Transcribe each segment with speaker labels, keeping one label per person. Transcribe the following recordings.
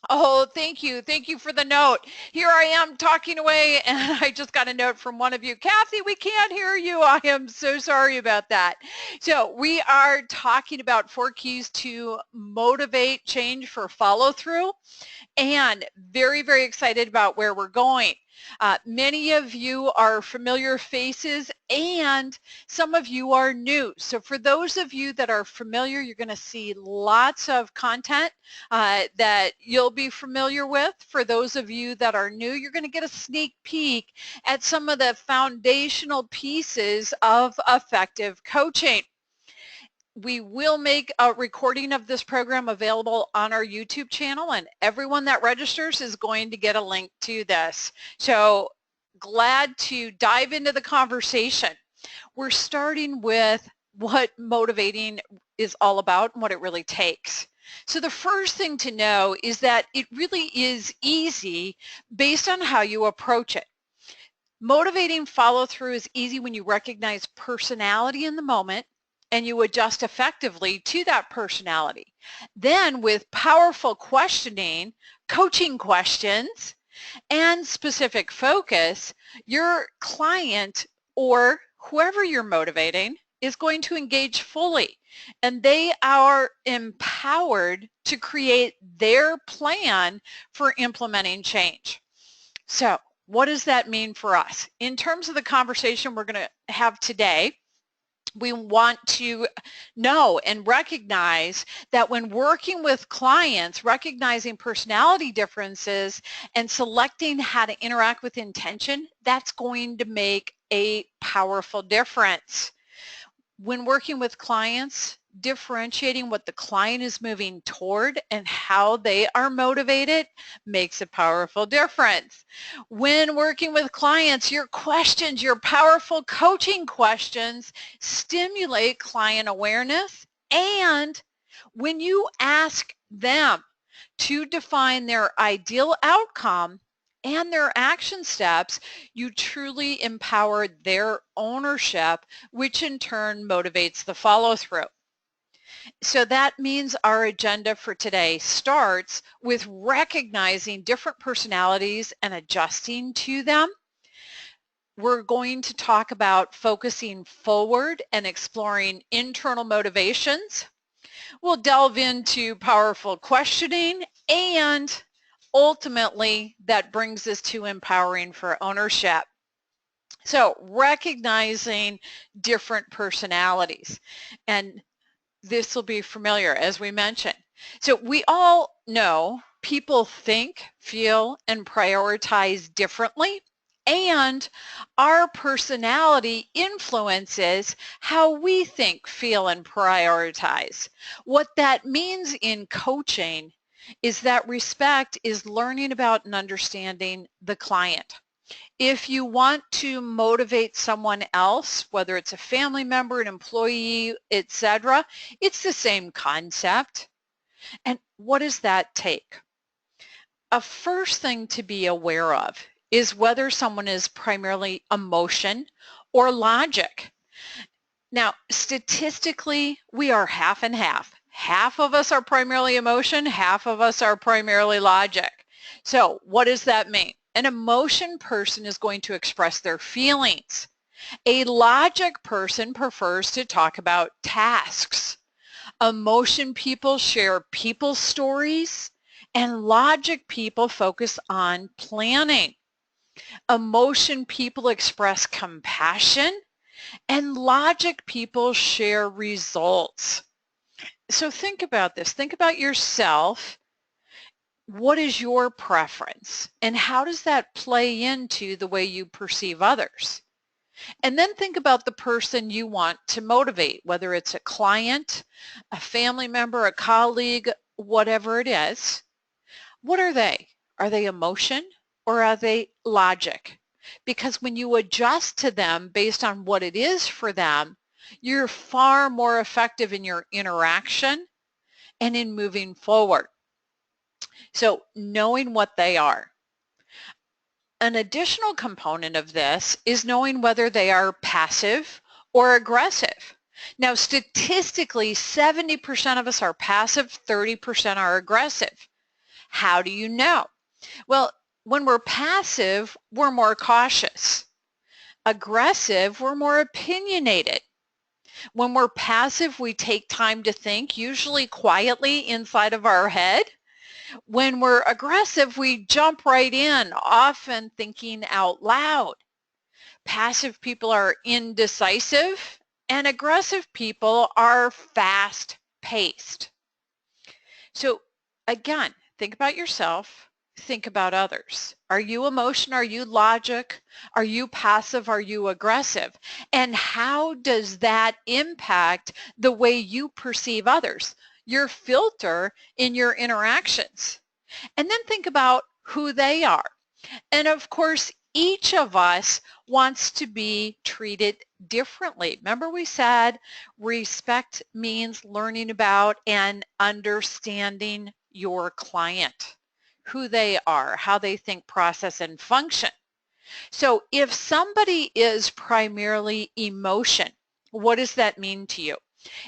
Speaker 1: Oh, thank you. Thank you for the note. Here I am talking away, and I just got a note from one of you. Kathy, we can't hear you. I am so sorry about that. So we are talking about 4 keys to motivate change for follow through, and very, very excited about where we're going. Many of you are familiar faces and some of you are new. So for those of you that are familiar, you're going to see lots of content that you'll be familiar with. For those of you that are new, you're going to get a sneak peek at some of the foundational pieces of effective coaching. We will make a recording of this program available on our YouTube channel, and everyone that registers is going to get a link to this. So glad to dive into the conversation. We're starting with what motivating is all about and what it really takes. So the first thing to know is that it really is easy based on how you approach it. Motivating follow through is easy when you recognize personality in the moment and you adjust effectively to that personality. Then with powerful questioning, coaching questions, and specific focus, your client or whoever you're motivating is going to engage fully, and they are empowered to create their plan for implementing change. So what does that mean for us? In terms of the conversation we're going to have today, we want to know and recognize that when working with clients, recognizing personality differences and selecting how to interact with intention, that's going to make a powerful difference. When working with clients, differentiating what the client is moving toward and how they are motivated makes a powerful difference. When working with clients, your questions, your powerful coaching questions stimulate client awareness, and when you ask them to define their ideal outcome and their action steps, you truly empower their ownership, which in turn motivates the follow through. So that means our agenda for today starts with recognizing different personalities and adjusting to them. We're going to talk about focusing forward and exploring internal motivations. We'll delve into powerful questioning, and ultimately that brings us to empowering for ownership. So recognizing different personalities, and this will be familiar as we mentioned. So we all know people think, feel, and prioritize differently, and our personality influences how we think, feel, and prioritize. What that means in coaching is that respect is learning about and understanding the client. If you want to motivate someone else, whether it's a family member, an employee, etc., it's the same concept. And what does that take? A first thing to be aware of is whether someone is primarily emotion or logic. Now, statistically, we are half and half. Half of us are primarily emotion, half of us are primarily logic. So what does that mean? An emotion person is going to express their feelings. A logic person prefers to talk about tasks. Emotion people share people stories, and logic people focus on planning. Emotion people express compassion, and logic people share results. So think about this. Think about yourself. What is your preference? And how does that play into the way you perceive others? And then think about the person you want to motivate, whether it's a client, a family member, a colleague, whatever it is. What are they? Are they emotion or are they logic? Because when you adjust to them based on what it is for them, you're far more effective in your interaction and in moving forward. So knowing what they are. An additional component of this is knowing whether they are passive or aggressive. Now, statistically, 70% of us are passive, 30% are aggressive. How do you know? Well, when we're passive, we're more cautious. Aggressive, we're more opinionated. When we're passive, we take time to think, usually quietly inside of our head. When we're aggressive, we jump right in, often thinking out loud. Passive people are indecisive, and aggressive people are fast-paced. So again, think about yourself, think about others. Are you emotion? Are you logic? Are you passive? Are you aggressive? And how does that impact the way you perceive others? Your filter in your interactions. And then think about who they are. And of course, each of us wants to be treated differently. Remember we said respect means learning about and understanding your client, who they are, how they think, process, and function. So if somebody is primarily emotion, what does that mean to you?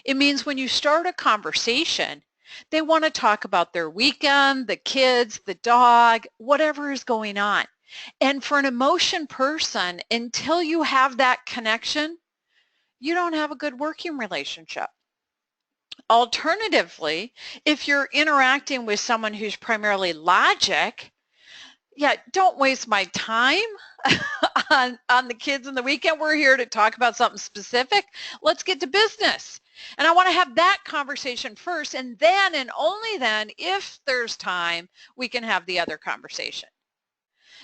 Speaker 1: It means when you start a conversation, they want to talk about their weekend, the kids, the dog, whatever is going on. And for an emotion person, until you have that connection, you don't have a good working relationship. Alternatively, if you're interacting with someone who's primarily logic, yeah, don't waste my time on the kids and the weekend. We're here to talk about something specific. Let's get to business. And I want to have that conversation first, and then and only then, if there's time, we can have the other conversation.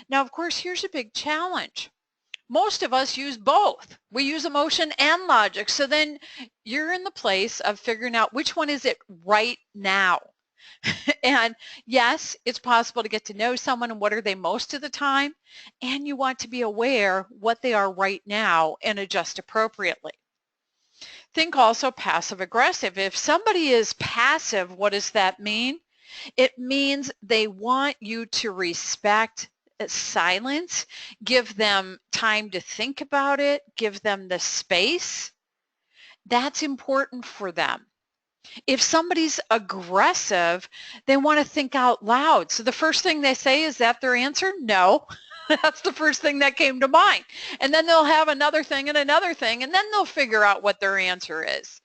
Speaker 1: Now, of course, here's a big challenge. Most of us use both. We use emotion and logic. So then you're in the place of figuring out which one is it right now. And yes, it's possible to get to know someone and what are they most of the time. And you want to be aware what they are right now and adjust appropriately. Think also passive aggressive. If somebody is passive, what does that mean? It means they want you to respect silence, give them time to think about it, give them the space. That's important for them. If somebody's aggressive, they want to think out loud. So the first thing they say, is that their answer? No. That's the first thing that came to mind. And then they'll have another thing, and then they'll figure out what their answer is.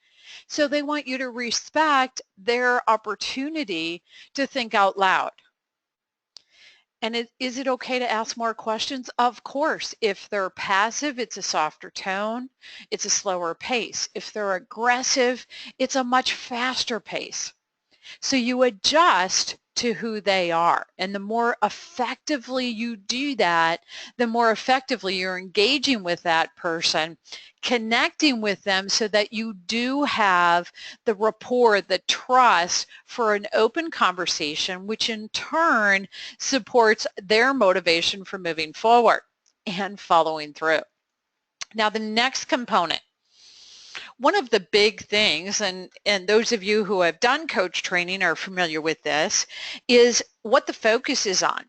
Speaker 1: So they want you to respect their opportunity to think out loud. And is it okay to ask more questions? Of course. If they're passive, it's a softer tone. It's a slower pace. If they're aggressive, it's a much faster pace. So you adjust to who they are. And the more effectively you do that, the more effectively you're engaging with that person, connecting with them so that you do have the rapport, the trust for an open conversation, which in turn supports their motivation for moving forward and following through. Now, the next component, one of the big things, and those of you who have done coach training are familiar with this, is what the focus is on.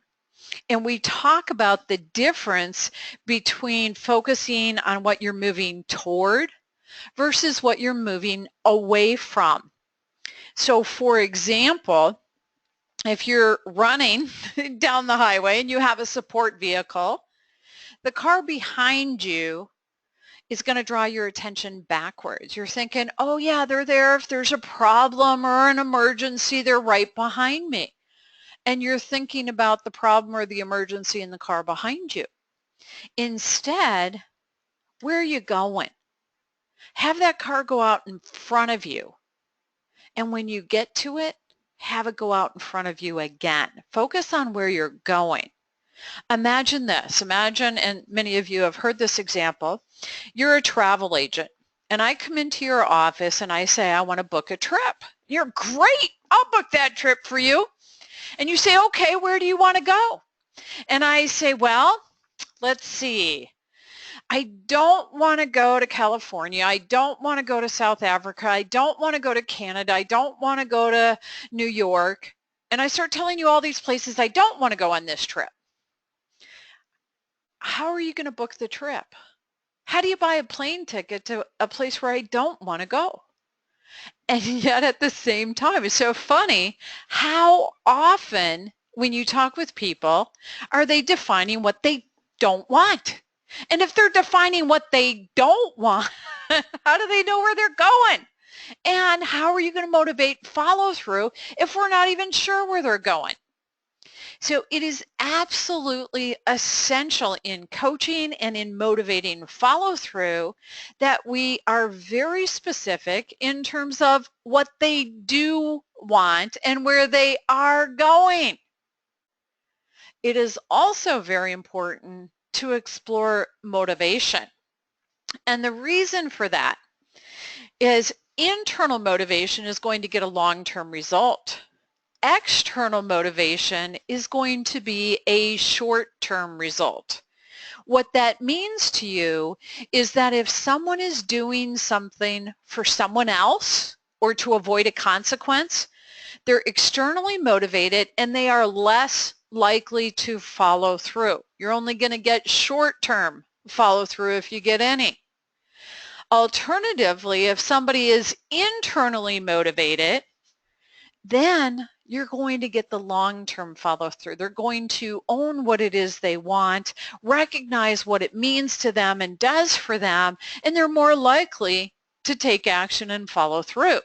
Speaker 1: And we talk about the difference between focusing on what you're moving toward versus what you're moving away from. So for example, if you're running down the highway and you have a support vehicle, the car behind you is going to draw your attention backwards. You're thinking, oh yeah, they're there if there's a problem or an emergency, they're right behind me. And you're thinking about the problem or the emergency in the car behind you. Instead, where are you going? Have that car go out in front of you. And when you get to it, have it go out in front of you again. Focus on where you're going. Imagine this. Imagine, and many of you have heard this example, you're a travel agent and I come into your office and I say, I want to book a trip. You're great. I'll book that trip for you. And you say, okay, where do you want to go? And I say, well, let's see. I don't want to go to California. I don't want to go to South Africa. I don't want to go to Canada. I don't want to go to New York. And I start telling you all these places I don't want to go on this trip. How are you going to book the trip? How do you buy a plane ticket to a place where I don't want to go? And yet at the same time, it's so funny how often when you talk with people, are they defining what they don't want? And if they're defining what they don't want, how do they know where they're going? And how are you going to motivate follow through if we're not even sure where they're going? So it is absolutely essential in coaching and in motivating follow through that we are very specific in terms of what they do want and where they are going. It is also very important to explore motivation. And the reason for that is internal motivation is going to get a long-term result. External motivation is going to be a short-term result. What that means to you is that if someone is doing something for someone else or to avoid a consequence, they're externally motivated and they are less likely to follow through. You're only going to get short-term follow through if you get any. Alternatively, if somebody is internally motivated, then you're going to get the long-term follow through. They're going to own what it is they want, recognize what it means to them and does for them, and they're more likely to take action and follow through.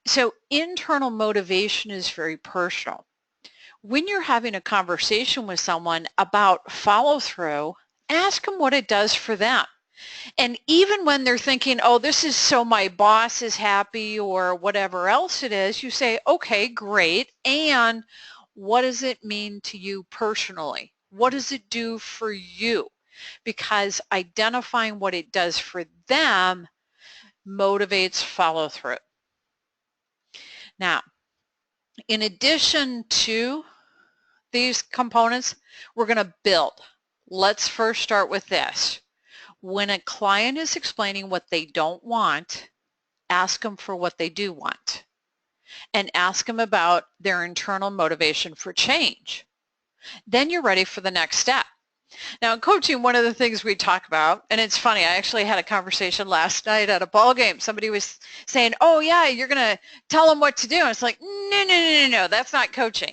Speaker 1: So internal motivation is very personal. When you're having a conversation with someone about follow through, ask them what it does for them. And even when they're thinking, oh, this is so my boss is happy or whatever else it is, you say, okay, great. And what does it mean to you personally? What does it do for you? Because identifying what it does for them motivates follow through. Now, in addition to these components, we're going to build. Let's first start with this. When a client is explaining what they don't want, ask them for what they do want and ask them about their internal motivation for change. Then you're ready for the next step. Now in coaching, one of the things we talk about, and it's funny, I actually had a conversation last night at a ball game. Somebody was saying, oh yeah, you're going to tell them what to do. And it's like, no, that's not coaching.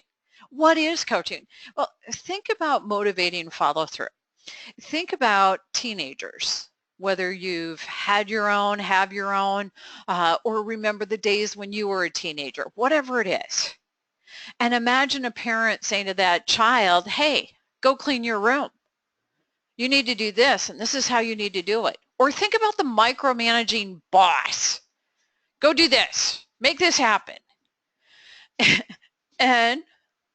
Speaker 1: What is coaching? Well, think about motivating follow through. Think about teenagers, whether you've had your own, have your own, or remember the days when you were a teenager, whatever it is. And imagine a parent saying to that child, hey, go clean your room. You need to do this, and this is how you need to do it. Or think about the micromanaging boss. Go do this. Make this happen. And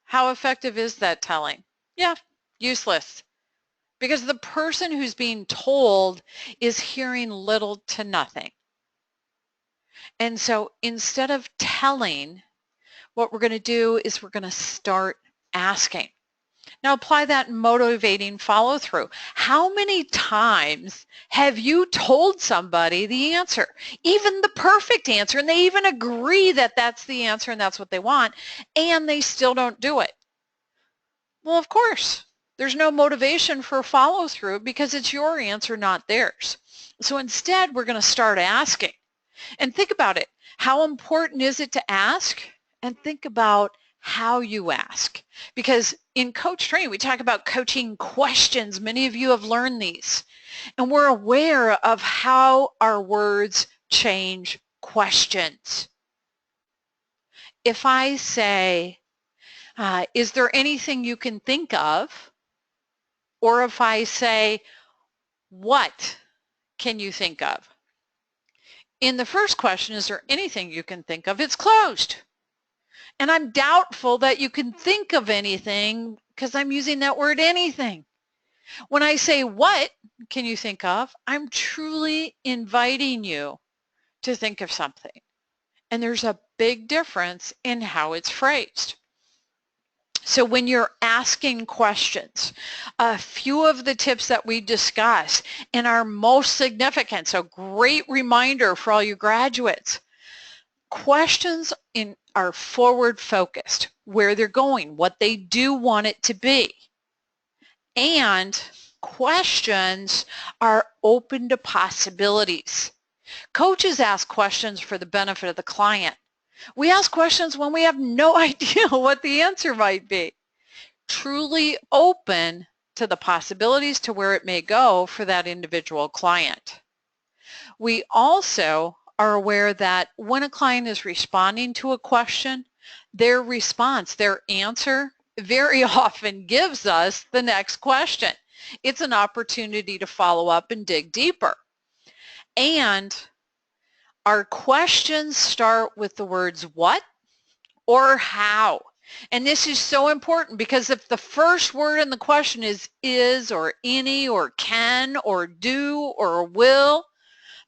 Speaker 1: how effective is that telling? Yeah, useless. Because the person who's being told is hearing little to nothing. And so instead of telling, what we're going to do is we're going to start asking. Now apply that in motivating follow through. How many times have you told somebody the answer, even the perfect answer, and they even agree that that's the answer and that's what they want, and they still don't do it? Well, of course. There's no motivation for follow through because it's your answer, not theirs. So instead, we're going to start asking. And think about it. How important is it to ask? And think about how you ask. Because in coach training, we talk about coaching questions. Many of you have learned these. And we're aware of how our words change questions. If I say, is there anything you can think of? Or if I say, what can you think of? In the first question, is there anything you can think of? It's closed. And I'm doubtful that you can think of anything because I'm using that word anything. When I say, what can you think of? I'm truly inviting you to think of something. And there's a big difference in how it's phrased. So when you're asking questions, a few of the tips that we discuss and are most significant, so great reminder for all you graduates, questions are forward focused, where they're going, what they do want it to be. And questions are open to possibilities. Coaches ask questions for the benefit of the client. We ask questions when we have no idea what the answer might be. Truly open to the possibilities to where it may go for that individual client. We also are aware that when a client is responding to a question, their response, their answer, very often gives us the next question. It's an opportunity to follow up and dig deeper. And our questions start with the words what or how. And this is so important because if the first word in the question is or any or can or do or will,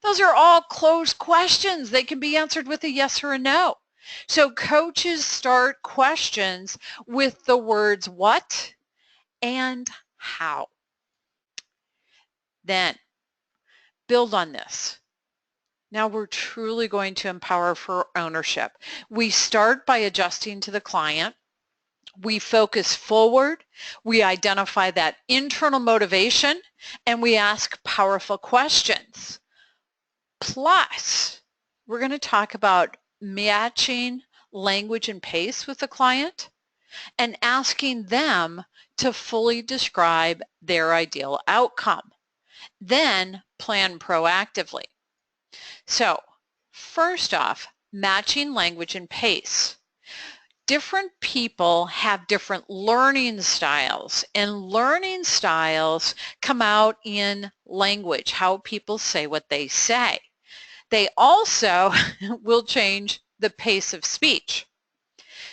Speaker 1: those are all closed questions. They can be answered with a yes or a no. So coaches start questions with the words what and how. Then build on this. Now we're truly going to empower for ownership. We start by adjusting to the client. We focus forward. We identify that internal motivation, and we ask powerful questions. Plus, we're going to talk about matching language and pace with the client and asking them to fully describe their ideal outcome. Then plan proactively. So, first off, matching language and pace. Different people have different learning styles, and learning styles come out in language, how people say what they say. They also will change the pace of speech.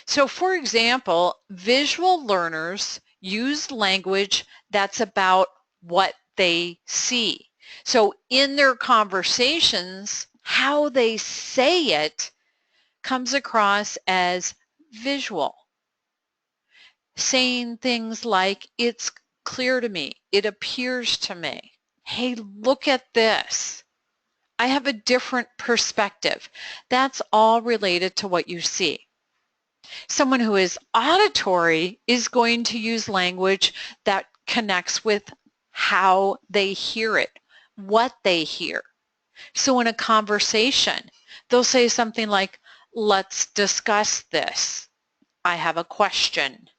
Speaker 1: So for example, visual learners use language that's about what they see. So in their conversations, how they say it comes across as visual. Saying things like, it's clear to me, it appears to me, hey, look at this. I have a different perspective. That's all related to what you see. Someone who is auditory is going to use language that connects with how they hear it, what they hear. So in a conversation, they'll say something like, let's discuss this. I have a question.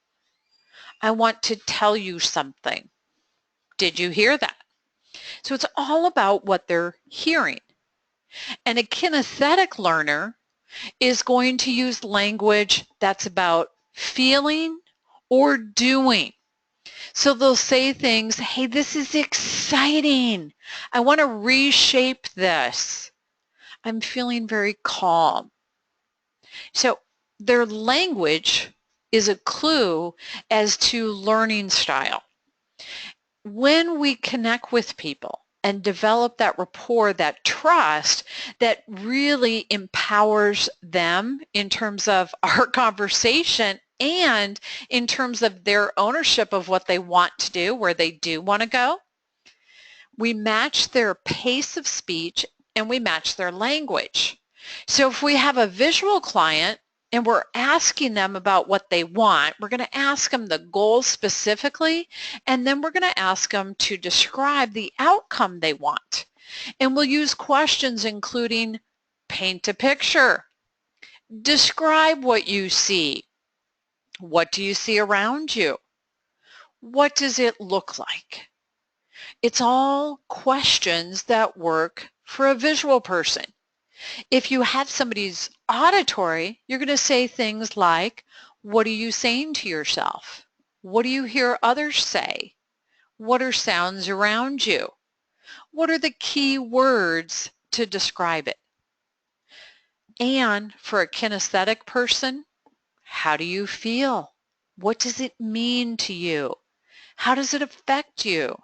Speaker 1: I want to tell you something. Did you hear that? So it's all about what they're hearing. And a kinesthetic learner is going to use language that's about feeling or doing. So they'll say things, hey, this is exciting. I want to reshape this. I'm feeling very calm. So their language is a clue as to learning style. When we connect with people and develop that rapport, that trust that really empowers them in terms of our conversation and in terms of their ownership of what they want to do, where they do want to go, we match their pace of speech and we match their language. So if we have a visual client and we're asking them about what they want, we're going to ask them the goal specifically, and then we're going to ask them to describe the outcome they want. And we'll use questions including paint a picture, describe what you see, what do you see around you, what does it look like? It's all questions that work for a visual person. If you have somebody's auditory, you're going to say things like, what are you saying to yourself? What do you hear others say? What are sounds around you? What are the key words to describe it? And for a kinesthetic person, how do you feel? What does it mean to you? How does it affect you?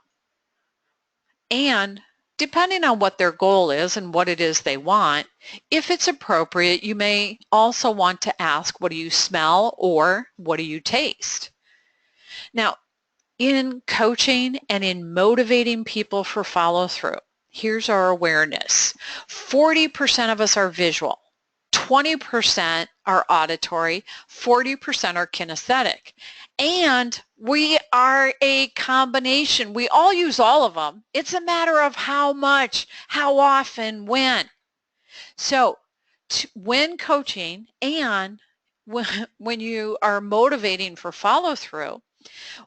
Speaker 1: And depending on what their goal is and what it is they want, if it's appropriate, you may also want to ask, what do you smell or what do you taste? Now, in coaching and in motivating people for follow-through, here's our awareness. 40% of us are visual, 20% are auditory, 40% are kinesthetic. And we are a combination. We all use all of them. It's a matter of how much, how often, when. So when coaching and when you are motivating for follow-through,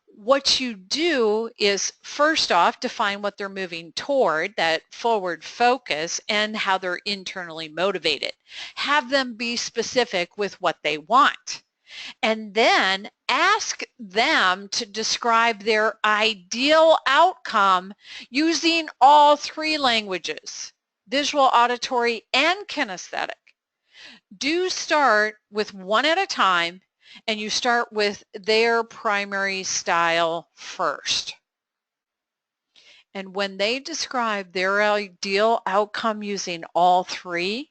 Speaker 1: what you do is first off define what they're moving toward, that forward focus, and how they're internally motivated. Have them be specific with what they want. And then ask them to describe their ideal outcome using all three languages, visual, auditory, and kinesthetic. Do start with one at a time, and you start with their primary style first. And when they describe their ideal outcome using all three,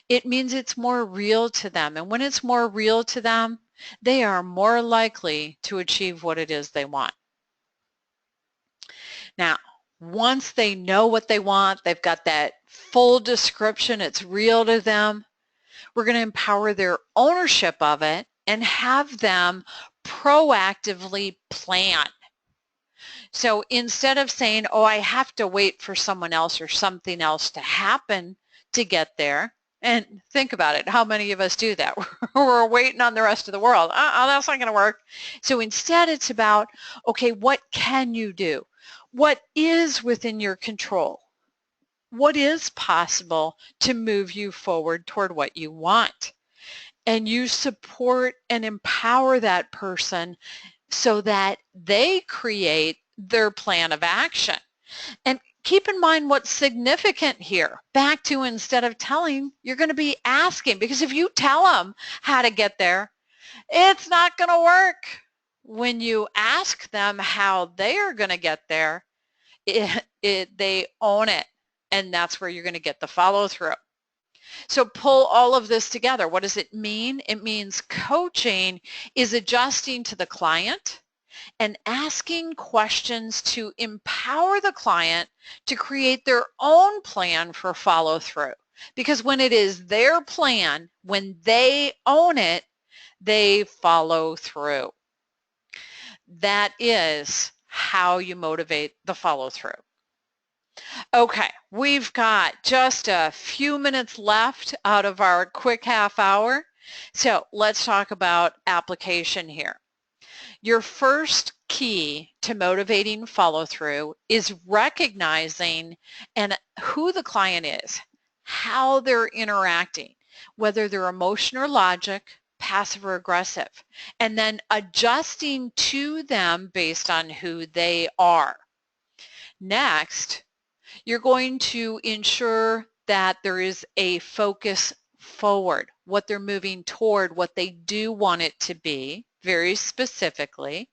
Speaker 1: it means it's more real to them. And when it's more real to them, they are more likely to achieve what it is they want. Now, once they know what they want, they've got that full description, it's real to them, we're going to empower their ownership of it and have them proactively plan. So instead of saying, oh, I have to wait for someone else or something else to happen to get there, and think about it, how many of us do that? We're waiting on the rest of the world. That's not going to work. So instead it's about, okay, what can you do? What is within your control? What is possible to move you forward toward what you want? And you support and empower that person so that they create their plan of action. And keep in mind what's significant here. Back to, instead of telling, you're going to be asking, because if you tell them how to get there, it's not going to work. When you ask them how they are going to get there, they own it, and that's where you're going to get the follow-through. So pull all of this together. What does it mean? It means coaching is adjusting to the client and asking questions to empower the client to create their own plan for follow-through. Because when it is their plan, when they own it, they follow through. That is how you motivate the follow-through. Okay, we've got just a few minutes left out of our quick half hour. So let's talk about application here. Your first key to motivating follow-through is recognizing who the client is, how they're interacting, whether they're emotion or logic, passive or aggressive, and then adjusting to them based on who they are. Next, you're going to ensure that there is a focus forward, what they're moving toward, what they do want it to be, very specifically,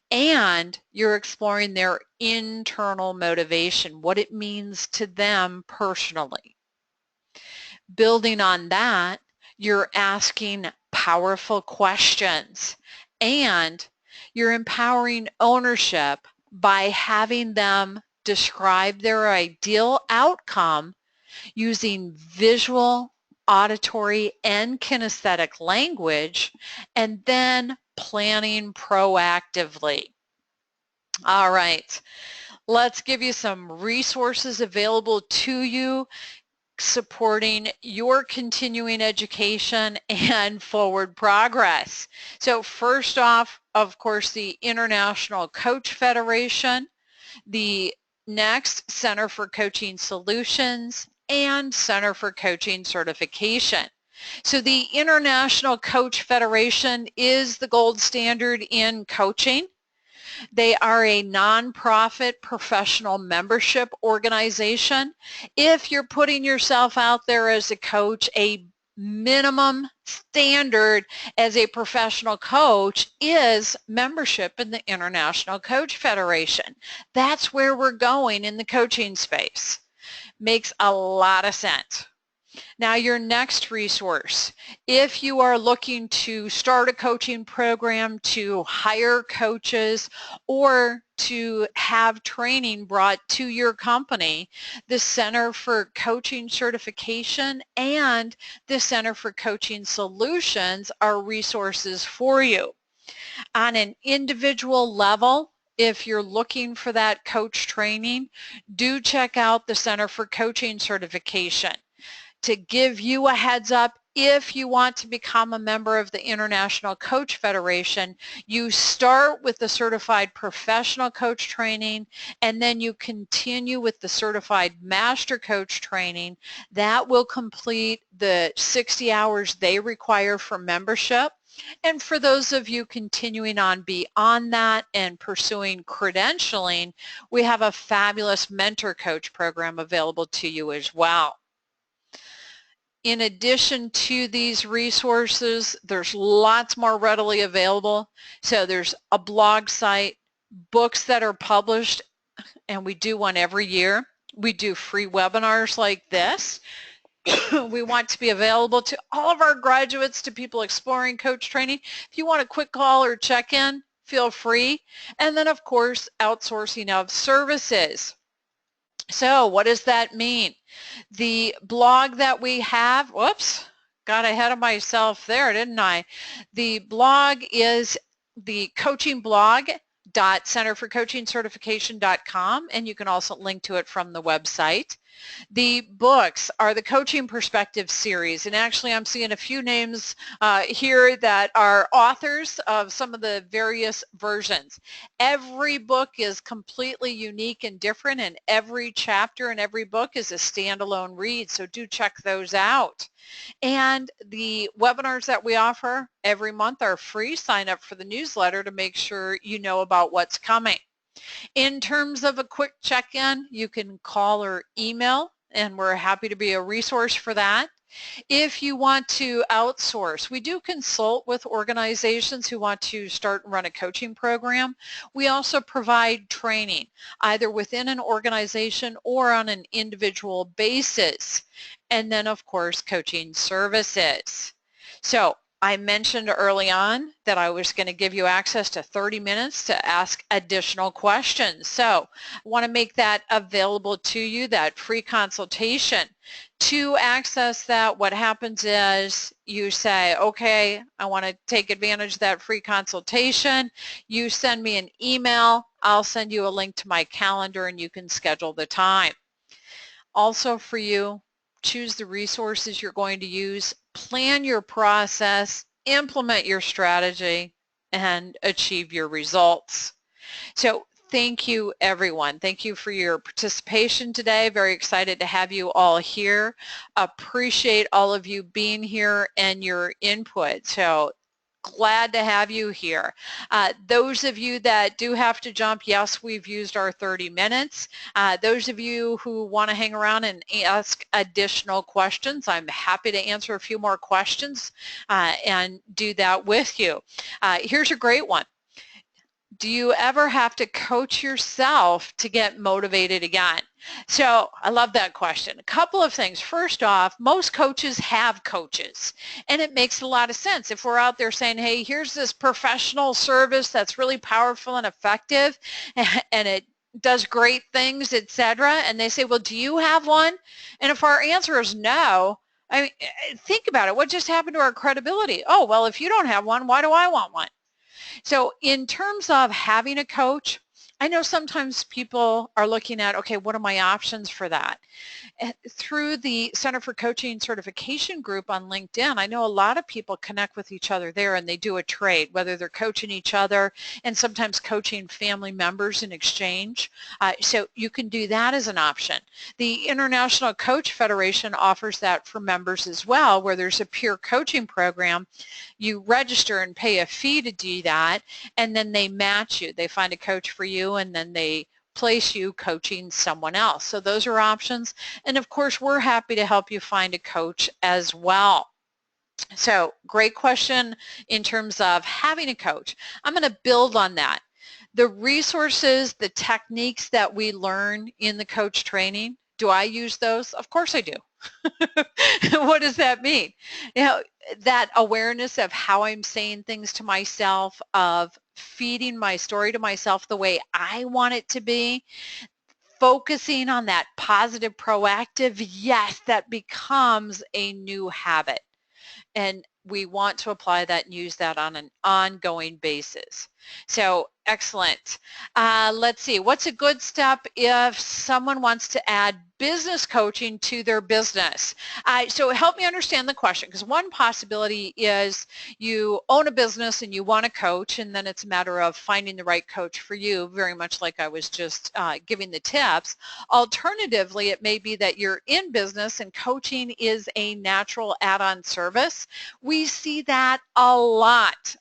Speaker 1: and you're exploring their internal motivation, what it means to them personally. Building on that, you're asking powerful questions, and you're empowering ownership by having them describe their ideal outcome using visual, auditory, and kinesthetic language, and then planning proactively. All right, let's give you some resources available to you supporting your continuing education and forward progress. So first off, of course, the International Coach Federation, the next Center for Coaching Solutions, and Center for Coaching Certification. So the International Coach Federation is the gold standard in coaching. They are a nonprofit professional membership organization. If you're putting yourself out there as a coach, a minimum standard as a professional coach is membership in the International Coach Federation. That's where we're going in the coaching space. Makes a lot of sense. Now, your next resource, if you are looking to start a coaching program, to hire coaches, or to have training brought to your company, the Center for Coaching Certification and the Center for Coaching Solutions are resources for you. On an individual level, if you're looking for that coach training, do check out the Center for Coaching Certification. to give you a heads up, if you want to become a member of the International Coach Federation, you start with the Certified Professional Coach training, and then you continue with the Certified Master Coach training. That will complete the 60 hours they require for membership. And for those of you continuing on beyond that and pursuing credentialing, we have a fabulous mentor coach program available to you as well. In addition to these resources, there's lots more readily available. So there's a blog site, books that are published, and we do one every year. We do free webinars like this. We want to be available to all of our graduates, to people exploring coach training. If you want a quick call or check-in, feel free. And then, of course, outsourcing of services. So what does that mean? The blog that we have, whoops, got ahead of myself there, didn't I? The blog is the coaching blog .centerforcoachingcertification.com, and you can also link to it from the website. The books are the Coaching Perspective series, and actually I'm seeing a few names here that are authors of some of the various versions. Every book is completely unique and different, and every chapter in every book is a standalone read, so do check those out. And the webinars that we offer every month are free. Sign up for the newsletter to make sure you know about what's coming. In terms of a quick check-in, you can call or email, and we're happy to be a resource for that. If you want to outsource, we do consult with organizations who want to start and run a coaching program. We also provide training, either within an organization or on an individual basis. And then, of course, coaching services. So I mentioned early on that I was going to give you access to 30 minutes to ask additional questions. So I want to make that available to you, that free consultation. To access that, what happens is you say, okay, I want to take advantage of that free consultation. You send me an email. I'll send you a link to my calendar, and you can schedule the time. Also for you, choose the resources you're going to use, plan your process, implement your strategy, and achieve your results. So thank you, everyone. Thank you for your participation today. Very excited to have you all here. Appreciate all of you being here and your input. So glad to have you here. Those of you that do have to jump, yes, we've used our 30 minutes. Those of you who want to hang around and ask additional questions, I'm happy to answer a few more questions and do that with you. Here's a great one. Do you ever have to coach yourself to get motivated again? So I love that question. A couple of things. First off, most coaches have coaches, and it makes a lot of sense. If we're out there saying, hey, here's this professional service that's really powerful and effective, and it does great things, etc., and they say, well, do you have one? And if our answer is no, I mean, think about it. What just happened to our credibility? Oh, well, if you don't have one, why do I want one? So in terms of having a coach, I know sometimes people are looking at, okay, what are my options for that? Through the Center for Coaching Certification group on LinkedIn, I know a lot of people connect with each other there, and they do a trade, whether they're coaching each other and sometimes coaching family members in exchange. So you can do that as an option. The International Coach Federation offers that for members as well, where there's a peer coaching program. You register and pay a fee to do that, and then they match you. They find a coach for you, and then they place you coaching someone else. So those are options. And of course, we're happy to help you find a coach as well. So great question in terms of having a coach. I'm going to build on that. The resources, the techniques that we learn in the coach training, do I use those? Of course I do. What does that mean? You know, that awareness of how I'm saying things to myself, of feeding my story to myself the way I want it to be, focusing on that positive, proactive, yes, that becomes a new habit. And we want to apply that and use that on an ongoing basis. So excellent. Let's see, what's a good step if someone wants to add business coaching to their business? So help me understand the question, because one possibility is you own a business and you want to coach, and then it's a matter of finding the right coach for you, very much like I was just giving the tips. Alternatively, it may be that you're in business and coaching is a natural add-on service. We see that a lot.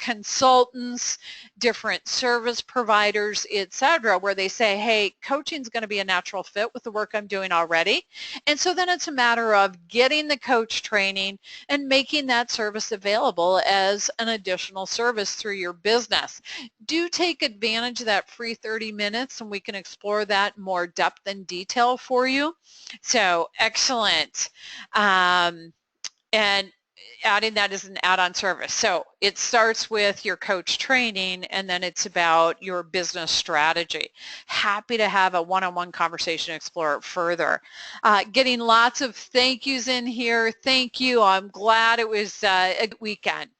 Speaker 1: Consultants, different service providers, etc., where they say, hey, coaching is going to be a natural fit with the work I'm doing already. And so then it's a matter of getting the coach training and making that service available as an additional service through your business. Do take advantage of that free 30 minutes, and we can explore that in more depth and detail for you. So excellent. And adding that as an add-on service. So it starts with your coach training, and then it's about your business strategy. Happy to have a one-on-one conversation, explore it further. Getting lots of thank yous in here. Thank you. I'm glad it was a good weekend.